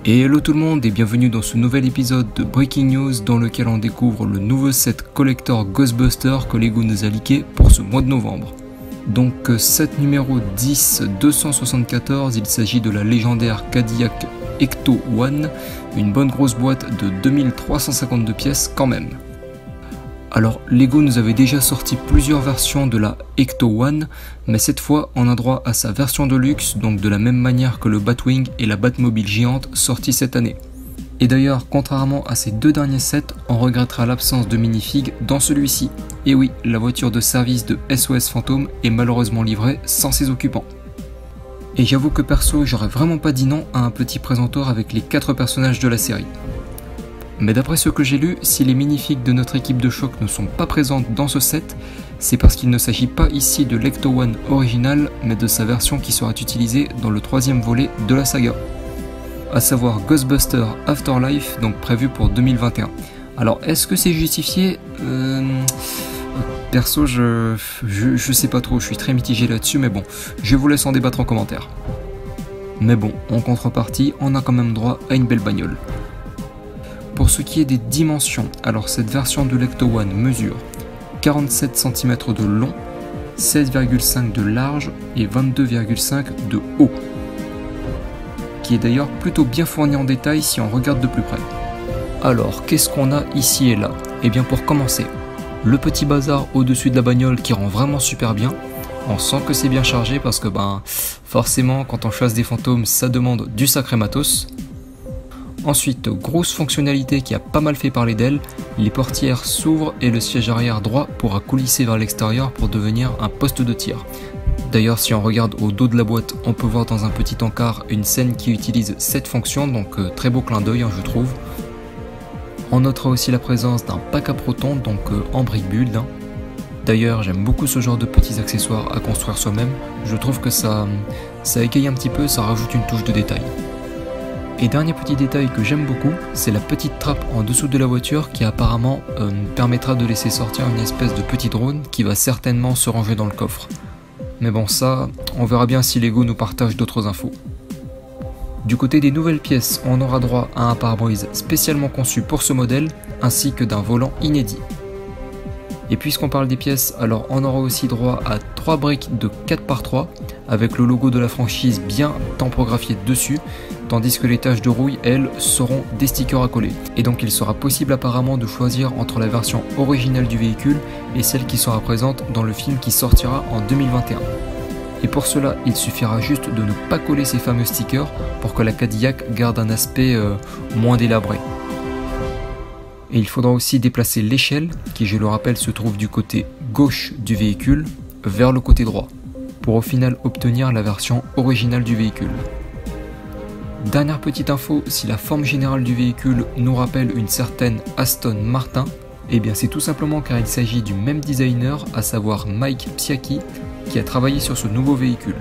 Et hello tout le monde et bienvenue dans ce nouvel épisode de Breaking News dans lequel on découvre le nouveau set collector Ghostbusters que Lego nous a leaké pour ce mois de novembre. Donc set numéro 10-274, il s'agit de la légendaire Cadillac Ecto One, une bonne grosse boîte de 2352 pièces quand même. Alors Lego nous avait déjà sorti plusieurs versions de la Ecto One, mais cette fois on a droit à sa version de luxe, donc de la même manière que le Batwing et la Batmobile géante sortis cette année. Et d'ailleurs, contrairement à ces deux derniers sets, on regrettera l'absence de minifig dans celui-ci. Et oui, la voiture de service de SOS Fantôme est malheureusement livrée sans ses occupants. Et j'avoue que perso, j'aurais vraiment pas dit non à un petit présentoir avec les 4 personnages de la série. Mais d'après ce que j'ai lu, si les minifigs de notre équipe de choc ne sont pas présentes dans ce set, c'est parce qu'il ne s'agit pas ici de l'Ecto One original, mais de sa version qui sera utilisée dans le 3e volet de la saga. À savoir Ghostbusters Afterlife, donc prévu pour 2021. Alors est-ce que c'est justifié Perso, je sais pas trop, je suis très mitigé là-dessus, mais bon, je vous laisse en débattre en commentaire. Mais bon, en contrepartie, on a quand même droit à une belle bagnole. Pour ce qui est des dimensions, alors cette version de l'Ecto One mesure 47 cm de long, 16,5 de large et 22,5 de haut, qui est d'ailleurs plutôt bien fourni en détail si on regarde de plus près. Alors, qu'est-ce qu'on a ici et là? Et bien pour commencer, le petit bazar au-dessus de la bagnole qui rend vraiment super bien. On sent que c'est bien chargé parce que forcément quand on chasse des fantômes ça demande du sacré matos. Ensuite, grosse fonctionnalité qui a pas mal fait parler d'elle, les portières s'ouvrent et le siège arrière droit pourra coulisser vers l'extérieur pour devenir un poste de tir. D'ailleurs, si on regarde au dos de la boîte, on peut voir dans un petit encart une scène qui utilise cette fonction, donc très beau clin d'œil je trouve. On notera aussi la présence d'un pack à protons, donc en brick build. D'ailleurs, j'aime beaucoup ce genre de petits accessoires à construire soi-même, je trouve que ça égaye un petit peu, ça rajoute une touche de détail. Et dernier petit détail que j'aime beaucoup, c'est la petite trappe en dessous de la voiture qui apparemment permettra de laisser sortir une espèce de petit drone qui va certainement se ranger dans le coffre. Mais bon ça, on verra bien si Lego nous partage d'autres infos. Du côté des nouvelles pièces, on aura droit à un pare-brise spécialement conçu pour ce modèle, ainsi que d'un volant inédit. Et puisqu'on parle des pièces, alors on aura aussi droit à 3 briques de 4x3 avec le logo de la franchise bien tampographié dessus, tandis que les taches de rouille, elles, seront des stickers à coller. Et donc il sera possible apparemment de choisir entre la version originale du véhicule et celle qui sera présente dans le film qui sortira en 2021. Et pour cela, il suffira juste de ne pas coller ces fameux stickers pour que la Cadillac garde un aspect moins délabré. Et il faudra aussi déplacer l'échelle, qui je le rappelle se trouve du côté gauche du véhicule, vers le côté droit, pour au final obtenir la version originale du véhicule. Dernière petite info, si la forme générale du véhicule nous rappelle une certaine Aston Martin, eh bien c'est tout simplement car il s'agit du même designer, à savoir Mike Piacchi, qui a travaillé sur ce nouveau véhicule.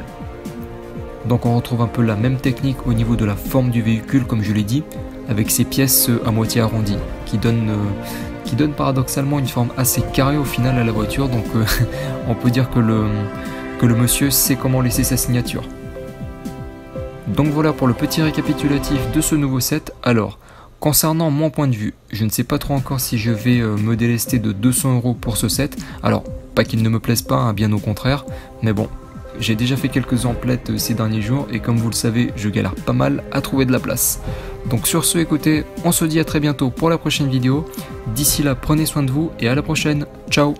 Donc on retrouve un peu la même technique au niveau de la forme du véhicule comme je l'ai dit, avec ses pièces à moitié arrondies, qui donnent paradoxalement une forme assez carrée au final à la voiture, donc on peut dire que le monsieur sait comment laisser sa signature. Donc voilà pour le petit récapitulatif de ce nouveau set. Alors, concernant mon point de vue, je ne sais pas trop encore si je vais me délester de 200 € pour ce set. Alors, pas qu'il ne me plaise pas, bien au contraire, mais bon, j'ai déjà fait quelques emplettes ces derniers jours et comme vous le savez, je galère pas mal à trouver de la place. Donc sur ce, écoutez, on se dit à très bientôt pour la prochaine vidéo. D'ici là, prenez soin de vous et à la prochaine. Ciao!